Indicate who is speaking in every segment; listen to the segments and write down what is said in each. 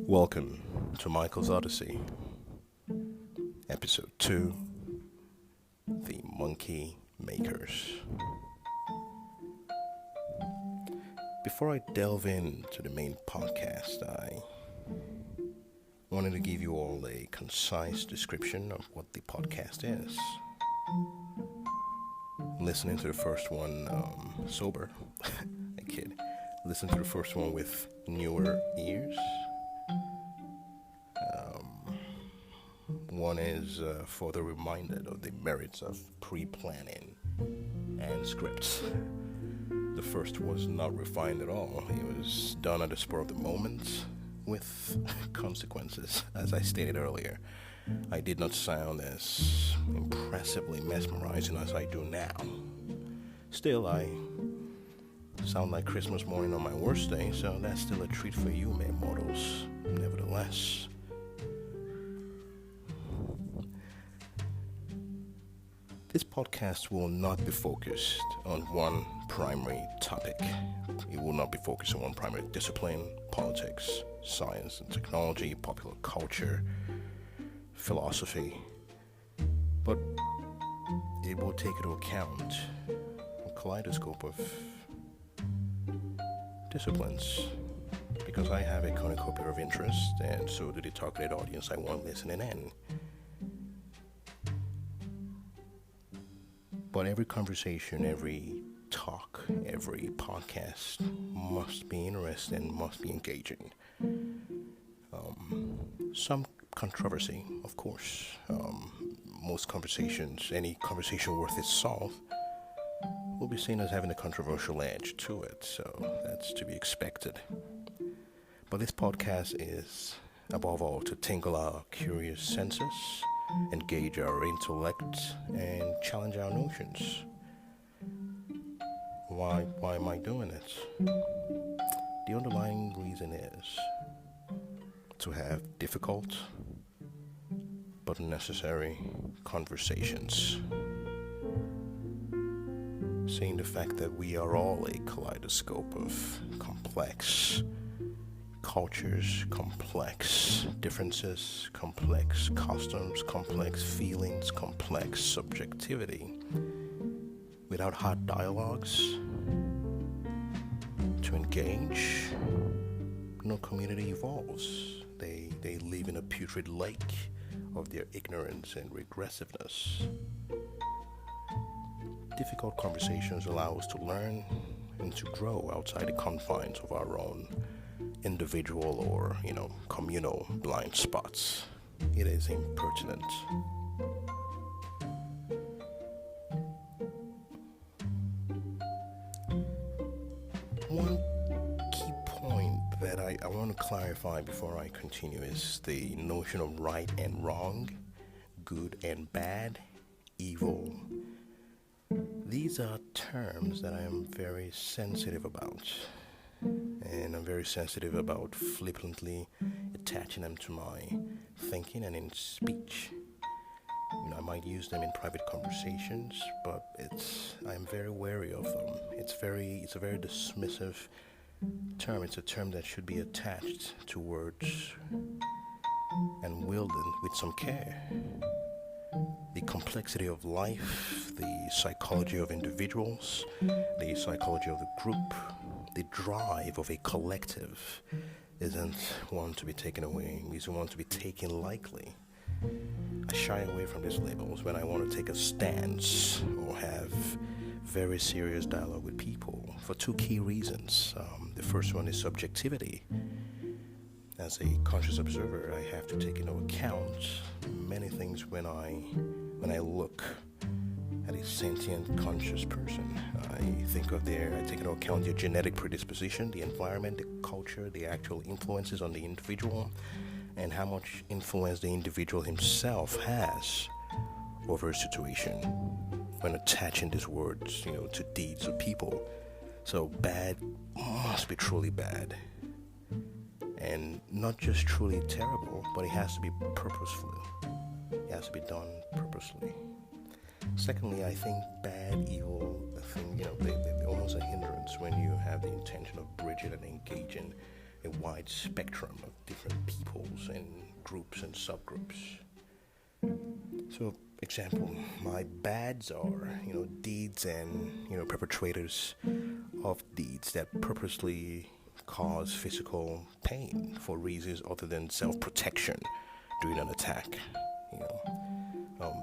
Speaker 1: Welcome to Michael's Odyssey, Episode 2, The Monkey Makers. Before I delve into the main podcast, I wanted to give you all a concise description of what the podcast is. Listening to the first one sober, I kid. Listen to the first one with newer ears. One is further reminded of the merits of pre-planning and scripts. The first was not refined at all. It was done at the spur of the moment with consequences. As I stated earlier, I did not sound as impressively mesmerizing as I do now. Still, I sound like Christmas morning on my worst day, so that's still a treat for you, mere mortals, nevertheless. This podcast will not be focused on one primary topic. It will not be focused on one primary discipline: politics, science and technology, popular culture, philosophy. But it will take into account a kaleidoscope of disciplines, because I have a cornucopia of interest, and so do the targeted audience I want listening in. But every conversation, every talk, every podcast must be interesting, must be engaging. Some controversy, of course. Most conversations, any conversation worth its salt, will be seen as having a controversial edge to it, so that's to be expected. But this podcast is, above all, to tingle our curious senses, engage our intellect, and challenge our notions. Why am I doing it? The underlying reason is to have difficult but necessary conversations. Seeing the fact that we are all a kaleidoscope of complex cultures, complex differences, complex customs, complex feelings, complex subjectivity. Without hard dialogues to engage, no community evolves. They live in a putrid lake of their ignorance and regressiveness. Difficult conversations allow us to learn and to grow outside the confines of our own individual or, communal blind spots. It is impertinent. One key point that I want to clarify before I continue is the notion of right and wrong, good and bad, evil. These are terms that I am very sensitive about. And I'm very sensitive about flippantly attaching them to my thinking and in speech. I might use them in private conversations, but I'm very wary of them. It's a very dismissive term. It's a term that should be attached to words and wielded with some care. The complexity of life, the psychology of individuals, the psychology of the group, the drive of a collective isn't one to be taken away, isn't one to be taken lightly. I shy away from these labels when I want to take a stance or have very serious dialogue with people for two key reasons. The first one is subjectivity. As a conscious observer, I have to take into account many things when I look at a sentient, conscious person. I take into account their genetic predisposition, the environment, the culture, the actual influences on the individual, and how much influence the individual himself has over a situation when attaching these words, to deeds of people. So bad must be truly bad. And not just truly terrible, but it has to be purposeful. It has to be done purposely. Secondly, I think bad, evil, they're almost a hindrance when you have the intention of bridging and engaging a wide spectrum of different peoples and groups and subgroups. So, example, my bads are, deeds and, perpetrators of deeds that purposely cause physical pain for reasons other than self-protection during an attack.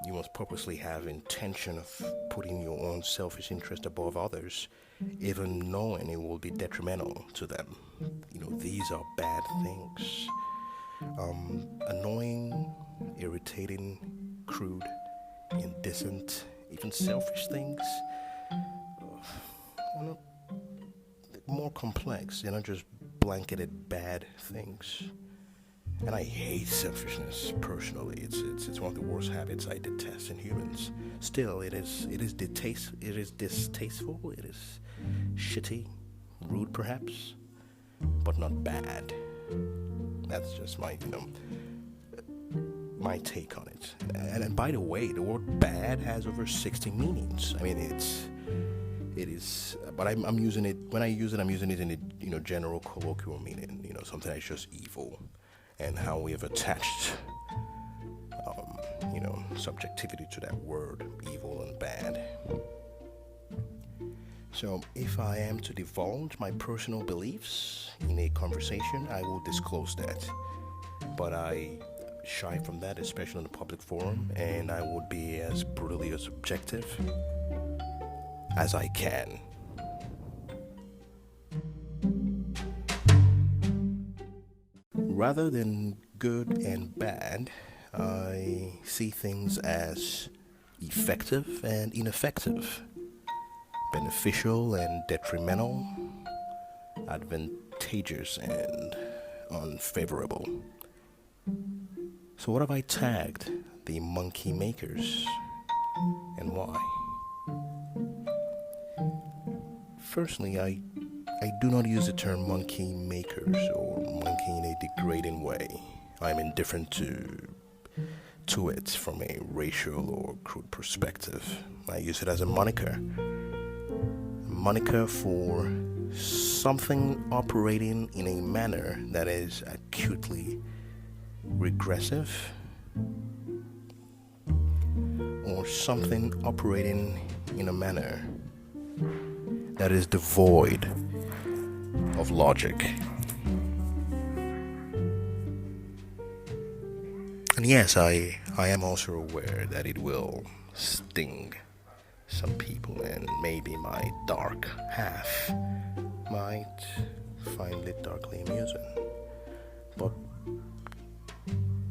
Speaker 1: You must purposely have intention of putting your own selfish interest above others, even knowing it will be detrimental to them. These are bad things. Annoying, irritating, crude, indecent, even selfish things. More complex. They're not just blanketed bad things. And I hate selfishness personally. It's one of the worst habits I detest in humans. Still, it is distasteful. It is shitty, rude perhaps, but not bad. That's just my take on it. And by the way, the word bad has over 60 meanings. I mean, it is, but I'm using it, when I use it, I'm using it in a general colloquial meaning, something that's just evil, and how we have attached, subjectivity to that word, evil and bad. So if I am to divulge my personal beliefs in a conversation, I will disclose that. But I shy from that, especially in a public forum, and I would be as brutally as objective as I can. Rather than good and bad, I see things as effective and ineffective, beneficial and detrimental, advantageous and unfavorable. So what have I tagged the monkey makers, and why? Firstly, I do not use the term monkey makers or monkey in a degrading way. I'm indifferent to it from a racial or crude perspective. I use it as a moniker for something operating in a manner that is acutely regressive, or something operating in a manner that is devoid of logic. And yes, I am also aware that it will sting some people, and maybe my dark half might find it darkly amusing. But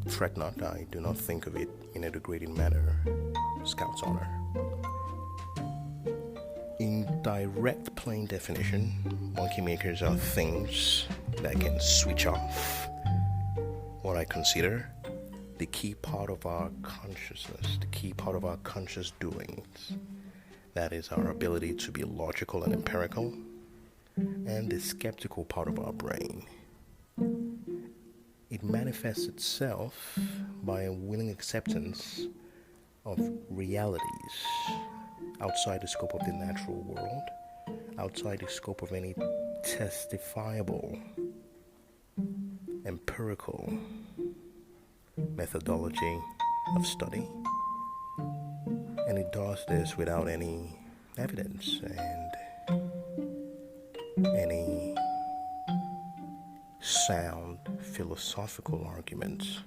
Speaker 1: fret not, I do not think of it in a degrading manner. Scout's honor. In direct plain definition, monkey makers are things that can switch off what I consider the key part of our consciousness, the key part of our conscious doings. That is our ability to be logical and empirical, and the skeptical part of our brain. It manifests itself by a willing acceptance of realities outside the scope of the natural world, outside the scope of any testifiable, empirical methodology of study. And it does this without any evidence and any sound philosophical arguments.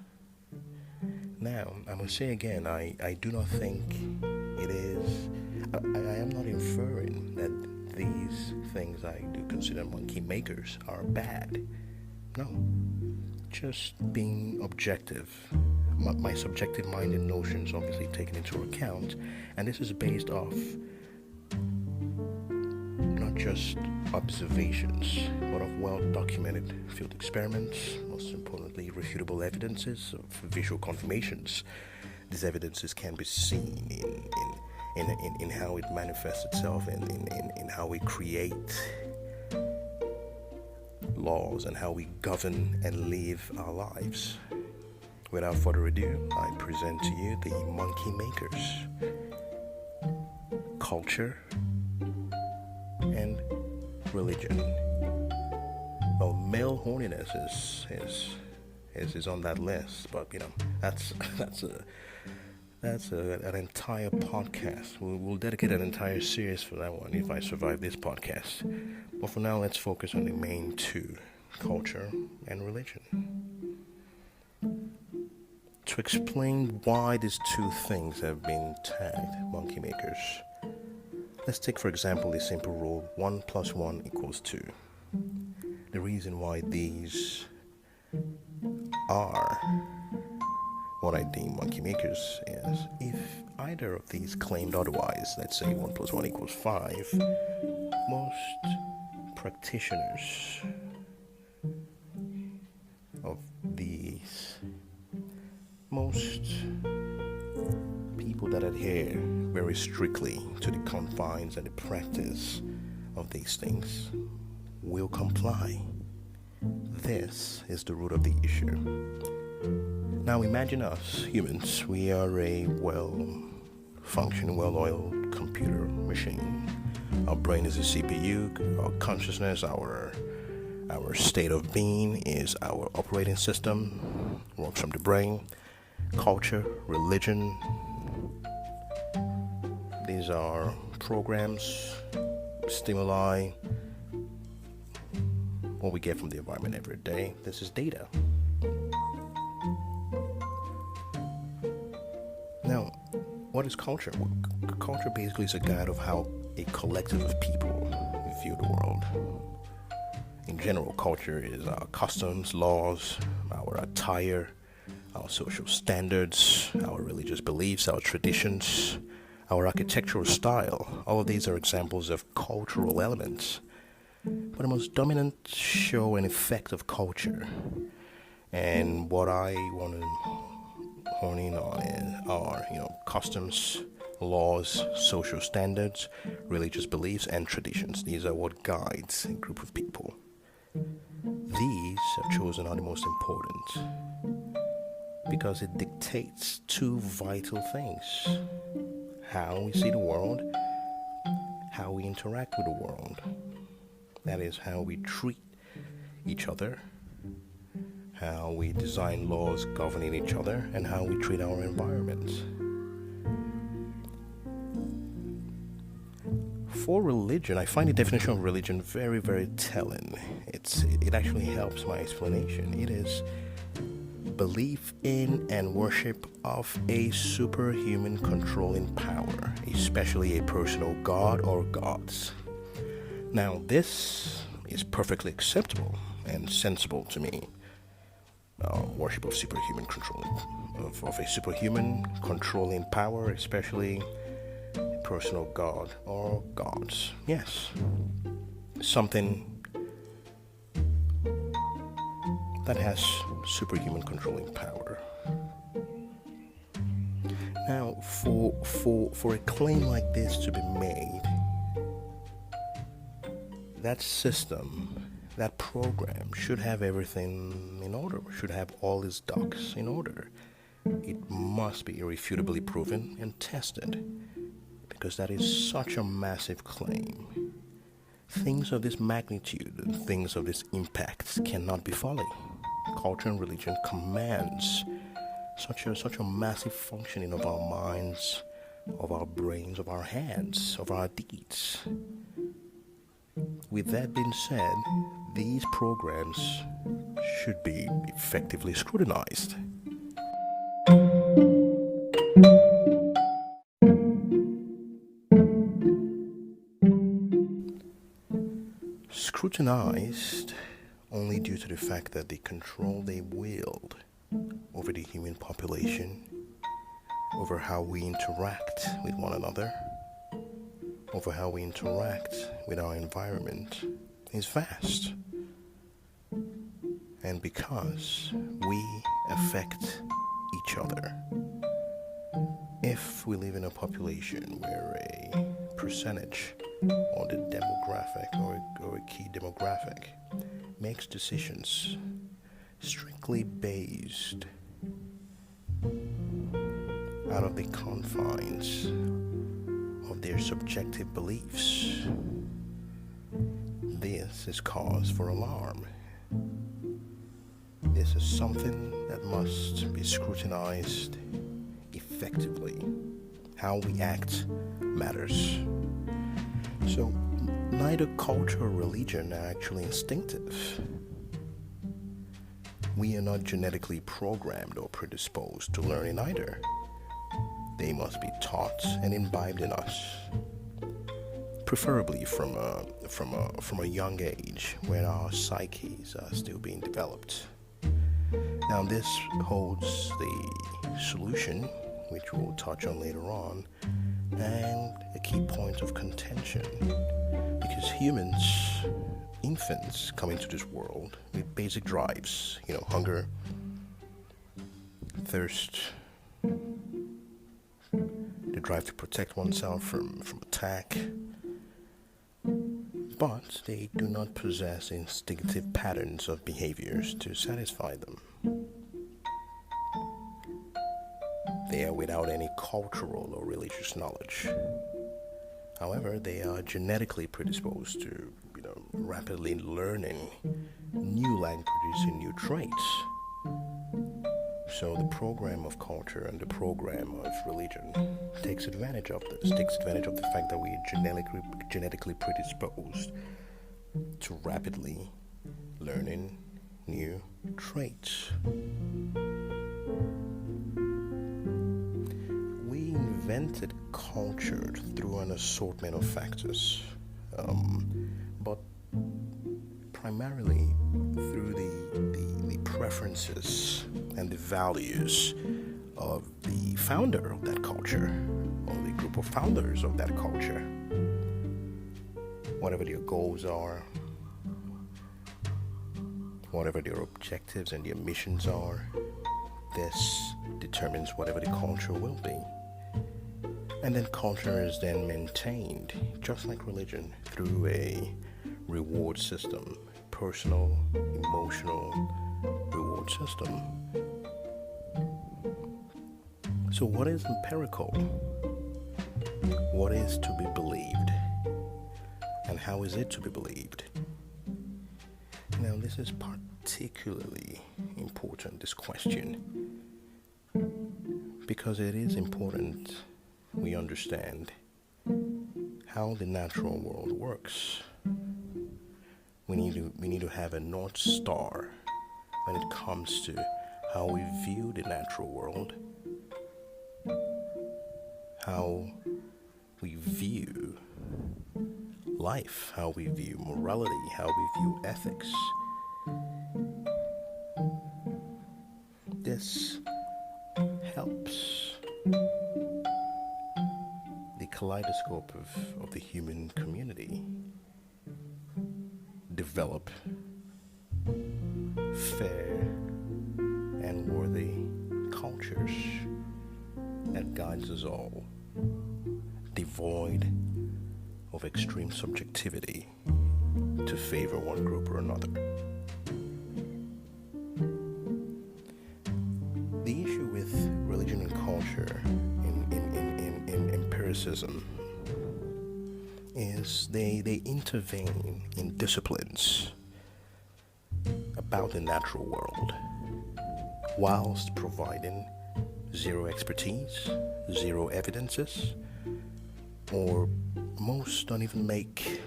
Speaker 1: Now, I must say again, I do not think it is, I am not inferring that these things I do consider monkey makers are bad. No, just being objective. My subjective mind and notions obviously taken into account, and this is based off not just observations, but of well-documented field experiments, most importantly, refutable evidences of visual confirmations. These evidences can be seen in how it manifests itself, in how we create laws and how we govern and live our lives. Without further ado, I present to you the monkey makers: culture and religion. Well, male horniness is on that list, but that's an entire podcast. We'll dedicate an entire series for that one if I survive this podcast. But for now, let's focus on the main two: culture and religion. To explain why these two things have been tagged monkey makers, let's take for example the simple rule 1 + 1 = 2. The reason why these are what I deem monkey makers is if either of these claimed otherwise, let's say 1 + 1 = 5, most practitioners of these, most people that adhere very strictly to the confines and the practice of these things will comply. This is the root of the issue. Now imagine us humans. We are a well-functioning, well-oiled computer machine. Our brain is a CPU. Our consciousness, our state of being is our operating system. Works from the brain. Culture, religion. These are programs, stimuli, what we get from the environment every day. This is data. Now, what is culture? Well, culture basically is a guide of how a collective of people view the world. In general, culture is our customs, laws, our attire, our social standards, our religious beliefs, our traditions, our architectural style. All of these are examples of cultural elements. But the most dominant show and effect of culture, and what I want to hone in on are, customs, laws, social standards, religious beliefs, and traditions. These are what guides a group of people. These I've chosen are the most important because it dictates two vital things: how we see the world, how we interact with the world. That is how we treat each other, how we design laws governing each other, and how we treat our environment. For religion, I find the definition of religion very, very telling. It actually helps my explanation. It is belief in and worship of a superhuman controlling power, especially a personal god or gods. Now, this is perfectly acceptable and sensible to me. Worship of superhuman controlling, of a superhuman controlling power, especially a personal god or gods. Yes, something that has superhuman controlling power. Now, for a claim like this to be made, that system, that program should have everything in order, should have all its ducks in order. It must be irrefutably proven and tested, because that is such a massive claim. Things of this magnitude and things of this impact cannot be folly. Culture and religion commands such a massive functioning of our minds, of our brains, of our hands, of our deeds. With that being said, these programs should be effectively scrutinized. Scrutinized only due to the fact that the control they wield over the human population, over how we interact with one another, over how we interact with our environment is vast. And because we affect each other, if we live in a population where a percentage or the demographic or a key demographic makes decisions strictly based out of the confines of their subjective beliefs, this is cause for alarm, This is something that must be scrutinized effectively. How we act matters. So, neither culture or religion are actually instinctive. We are not genetically programmed or predisposed to learning either. They must be taught and imbibed in us, preferably from a young age when our psyches are still being developed. Now, this holds the solution, which we'll touch on later on, and a key point of contention, because infants come into this world with basic drives, hunger, thirst, the drive to protect oneself from attack, but they do not possess instinctive patterns of behaviors to satisfy them. They are without any cultural or religious knowledge. However, they are genetically predisposed to, rapidly learning new languages and new traits. So the program of culture and the program of religion takes advantage of this, takes advantage of the fact that we are genetically predisposed to rapidly learning new traits. We invented culture through an assortment of factors, but primarily through the preferences and the values of the founder of that culture, or the group of founders of that culture. Whatever their goals are, whatever their objectives and their missions are, this determines whatever the culture will be. And then culture is then maintained, just like religion, through a reward system, personal, emotional reward system. So what is empirical? What is to be believed? And how is it to be believed? Now, this is particularly important, this question, because it is important we understand how the natural world works. We need to have a North Star when it comes to how we view the natural world, how we view life, how we view morality, how we view ethics. This helps the kaleidoscope of the human community develop fair and worthy cultures that guides us all, devoid of extreme subjectivity to favor one group or another. The issue with religion and culture in empiricism is they intervene in disciplines about the natural world, whilst providing zero expertise, zero evidences, or most don't even make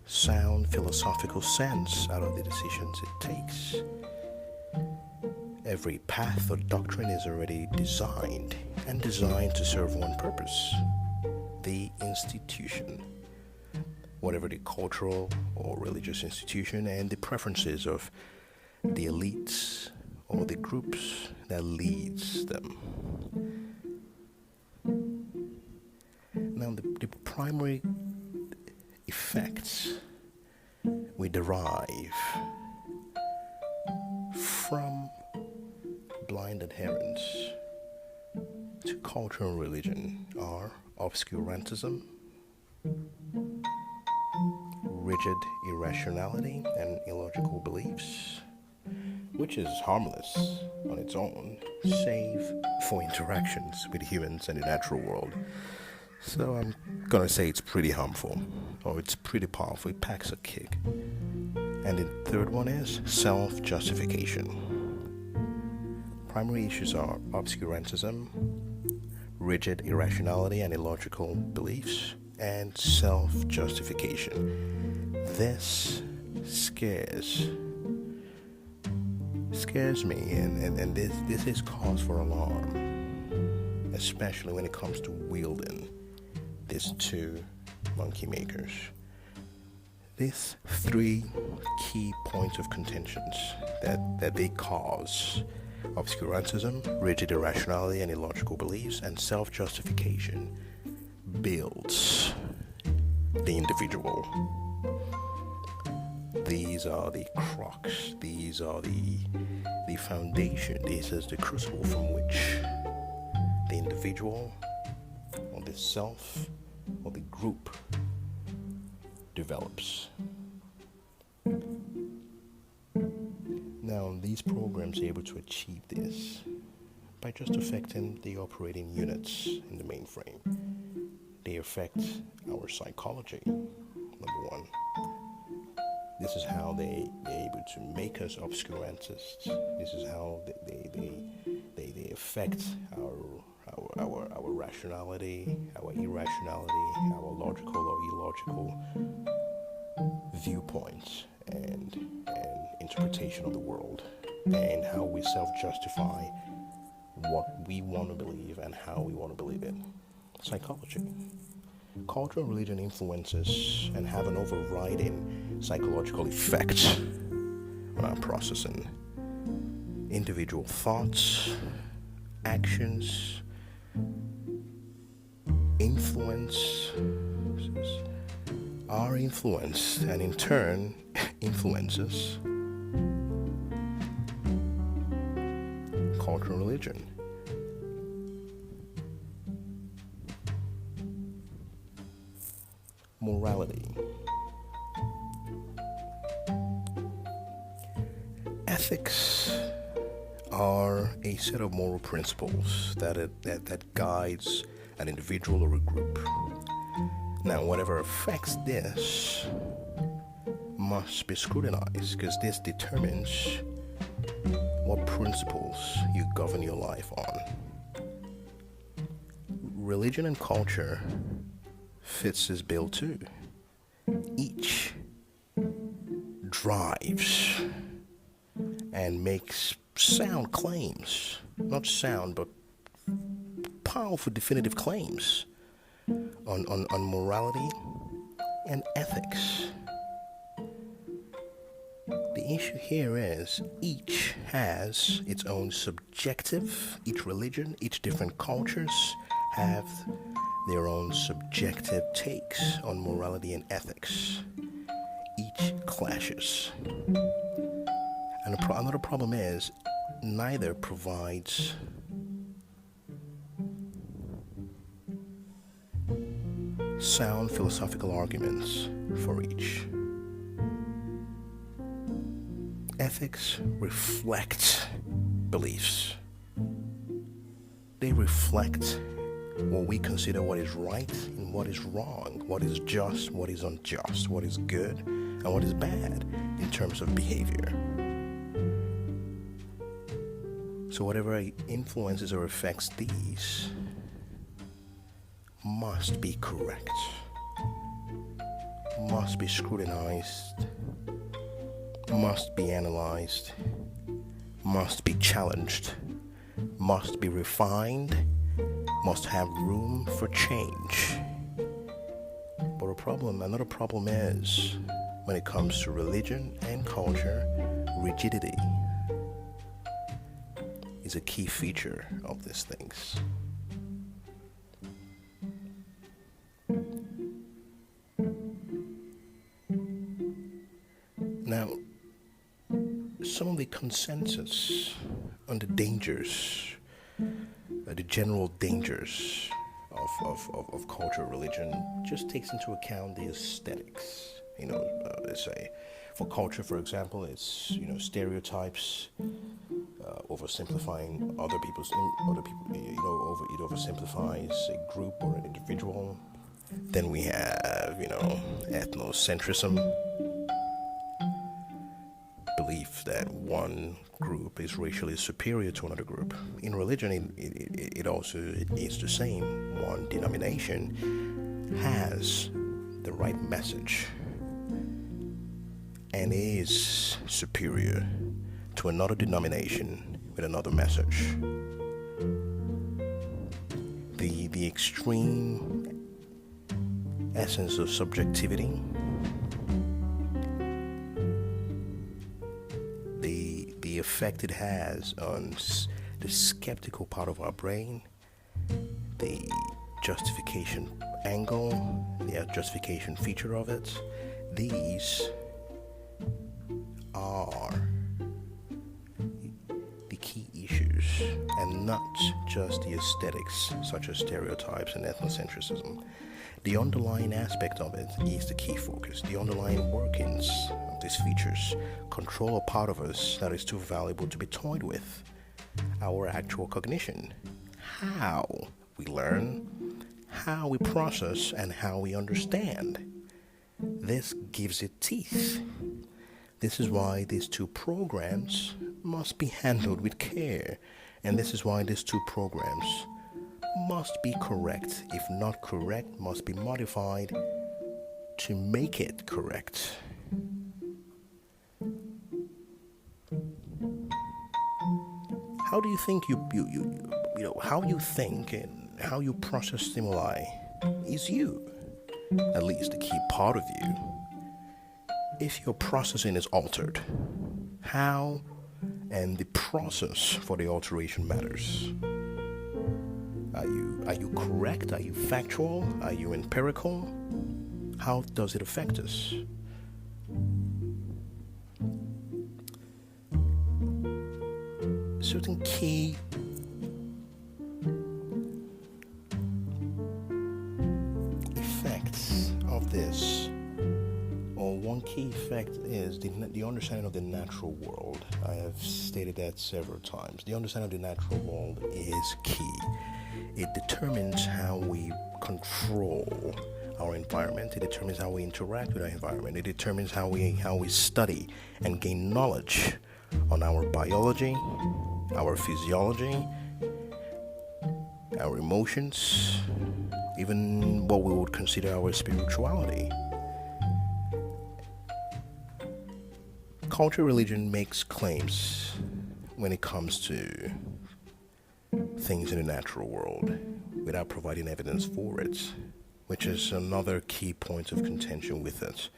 Speaker 1: sound philosophical sense out of the decisions it takes. Every path or doctrine is already designed to serve one purpose: the institution, whatever the cultural or religious institution, and the preferences of the elites or the groups that leads them. Now, the primary effects we derive from blind adherence to culture and religion are obscurantism, rigid irrationality and illogical beliefs, which is harmless on its own, save for interactions with humans and the natural world. So I'm gonna say it's pretty harmful, or it's pretty powerful. It packs a kick. And And the third one is self-justification. Primary issues are obscurantism, rigid irrationality and illogical beliefs, and self-justification. This scares me, and this is cause for alarm, especially when it comes to wielding these two monkey makers. These three key points of contentions that they cause: obscurantism, rigid irrationality and illogical beliefs, and self-justification, builds the individual. These are the crux, these are the foundation, this is the crucible from which the individual or the self or the group develops. Now, these programs are able to achieve this by just affecting the operating units in the mainframe. They affect our psychology, number one. This is how they're able to make us obscurantists. This is how they affect our rationality, our irrationality, our logical or illogical viewpoints and interpretation of the world, and how we self-justify what we want to believe and how we want to believe it. Psychology. Culture and religion influences and have an overriding psychological effect on our processing individual thoughts, actions, are influenced and in turn influences culture and religion. Morality. Ethics are a set of moral principles that guides an individual or a group. Now, whatever affects this must be scrutinized, because this determines what principles you govern your life on. Religion and culture fits this bill too. Each drives and makes sound claims, not sound but powerful definitive claims on morality and ethics. The issue here is each has its own subjective, each religion, each different cultures have their own subjective takes on morality and ethics. Each clashes. And another problem is neither provides sound philosophical arguments for each. Ethics reflect beliefs. They reflect what we consider what is right and what is wrong, what is just, what is unjust, what is good, and what is bad in terms of behavior. So whatever influences or affects these must be correct, must be scrutinized, must be analyzed, must be challenged, must be refined, must have room for change. But another problem is, when it comes to religion and culture, rigidity is a key feature of these things. Now, some of the consensus on the dangers, the general dangers of culture, religion, just takes into account the aesthetics. Let's say, for culture, for example, it's stereotypes, oversimplifying other people. It oversimplifies a group or an individual. Then we have ethnocentrism. belief that one group is racially superior to another group. In religion, it also is the same. One denomination has the right message and is superior to another denomination with another message. The extreme essence of subjectivity, the effect it has on the skeptical part of our brain, the justification angle, the justification feature of it, these are the key issues, and not just the aesthetics such as stereotypes and ethnocentrism. The underlying aspect of it is the key focus. The underlying workings of these features control a part of us that is too valuable to be toyed with: our actual cognition, how we learn, how we process, and how we understand. This gives it teeth. This is why these two programs must be handled with care, and this is why these two programs must be correct. If not correct, must be modified to make it correct. How do you think how you think and how you process stimuli is you, at least a key part of you. If your processing is altered, how and the process for the alteration matters. Are you correct? Are you factual? Are you empirical? How does it affect us? Certain key effects of this, or one key effect, is the understanding of the natural world. I have stated that several times. The understanding of the natural world is key. It determines how we control our environment. It determines how we interact with our environment. It determines how we study and gain knowledge on our biology, our physiology, our emotions, even what we would consider our spirituality. Culture, religion makes claims when it comes to things in the natural world without providing evidence for it, which is another key point of contention with it.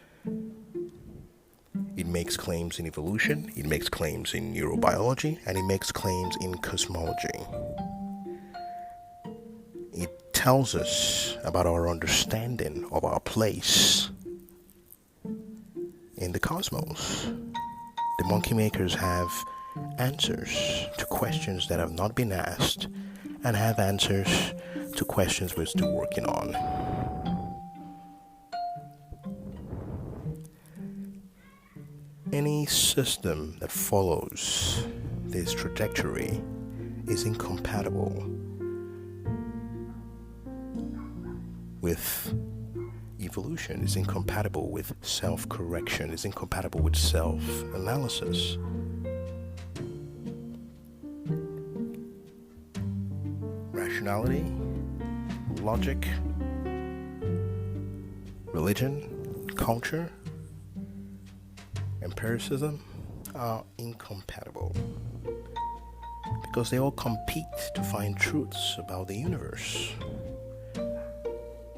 Speaker 1: It makes claims in evolution, it makes claims in neurobiology, and it makes claims in cosmology. It tells us about our understanding of our place in the cosmos. The monkey makers have answers to questions that have not been asked, and have answers to questions we're still working on. Any system that follows this trajectory is incompatible with evolution, is incompatible with self-correction, is incompatible with self-analysis. Rationality, logic, religion, culture, empiricism are incompatible because they all compete to find truths about the universe.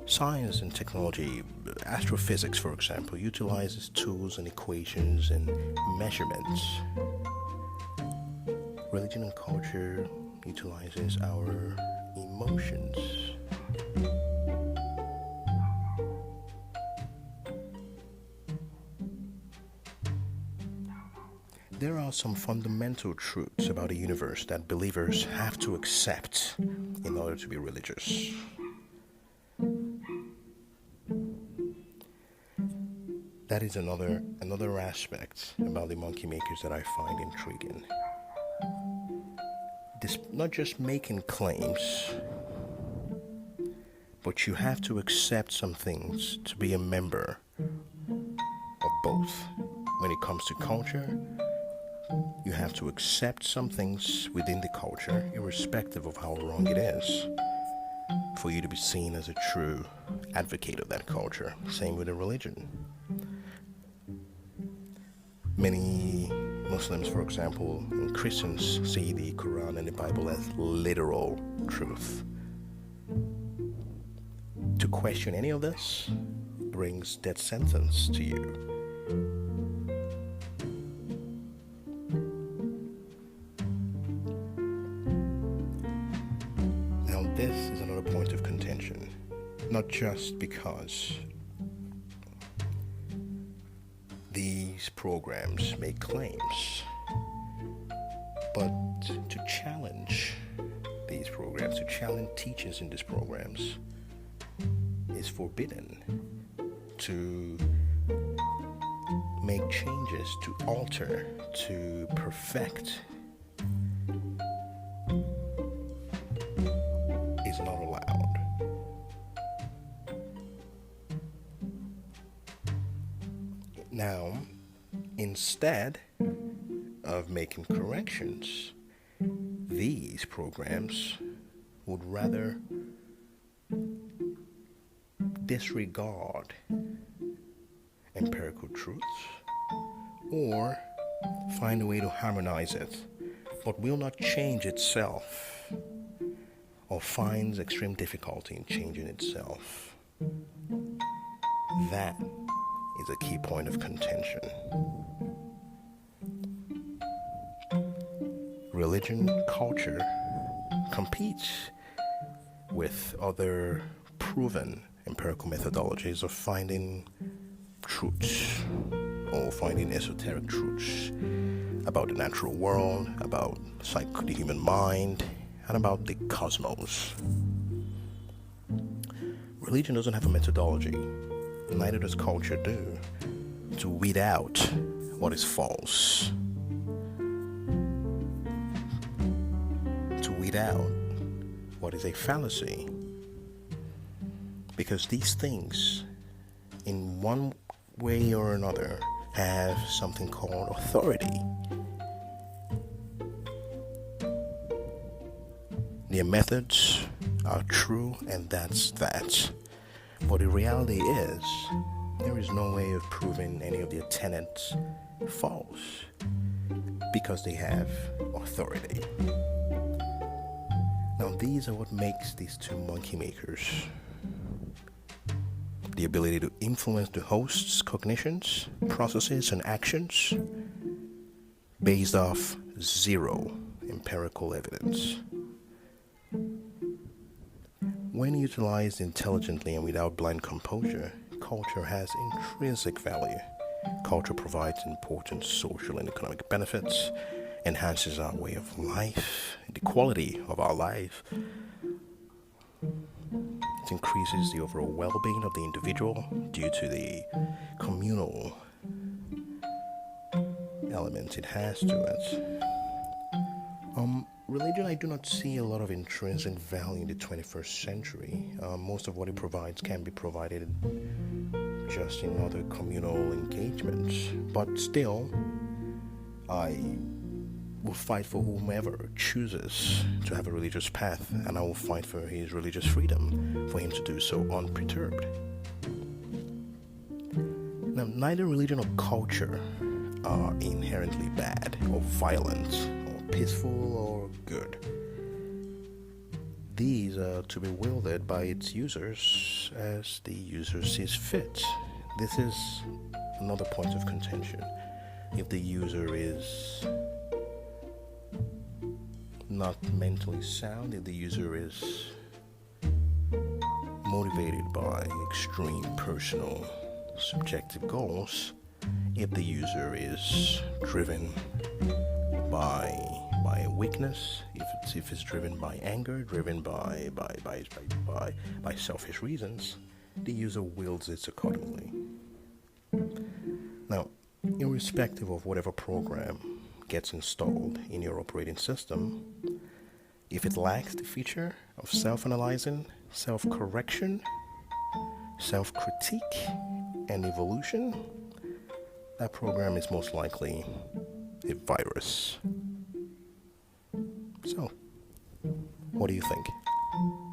Speaker 1: Science and technology, astrophysics for example, utilizes tools and equations and measurements. Religion and culture utilizes our emotions. There are some fundamental truths about the universe that believers have to accept in order to be religious. That is another aspect about the monkey makers that I find intriguing. This, not just making claims, but you have to accept some things to be a member of both when it comes to culture, You have to accept some things within the culture, irrespective of how wrong it is, for you to be seen as a true advocate of that culture. Same with a religion. Many Muslims, for example, and Christians see the Quran and the Bible as literal truth. To question any of this brings death sentence to you. Now, this is another point of contention, not just because these programs make claims, but to challenge these programs, to challenge teachers in these programs, is forbidden. To make changes, to alter, to perfect is not allowed. Now, instead of making corrections, these programs would rather disregard empirical truths or find a way to harmonize it, but will not change itself or finds extreme difficulty in changing itself. That is a key point of contention. Religion, culture competes with other proven empirical methodologies of finding truths or finding esoteric truths about the natural world, about the human mind, and about the cosmos. Religion doesn't have a methodology, neither does culture do, to weed out what is false, to weed out what is a fallacy. Because these things, in one way or another, have something called authority. Their methods are true, and that's that. But the reality is, there is no way of proving any of their tenets false, because they have authority. Now, these are what makes these two monkey makers. The ability to influence the host's cognitions, processes, and actions based off zero empirical evidence. When utilized intelligently and without blind composure, culture has intrinsic value. Culture provides important social and economic benefits, enhances our way of life, the quality of our life. It increases the overall well-being of the individual due to the communal element it has to it. Religion, I do not see a lot of intrinsic value in the 21st century. Most of what it provides can be provided just in other communal engagements. But still, I will fight for whomever chooses to have a religious path, and I will fight for his religious freedom, for him to do so unperturbed. Now, neither religion or culture are inherently bad or violent or peaceful or good. These are to be wielded by its users as the user sees fit. This is another point of contention. If the user is not mentally sound, if the user is motivated by extreme personal subjective goals, if the user is driven by weakness, if it's driven by anger, driven by selfish reasons, the user wields it accordingly. Now, irrespective of whatever program gets installed in your operating system, if it lacks the feature of self-analyzing, self-correction, self-critique, and evolution, that program is most likely a virus. So, what do you think?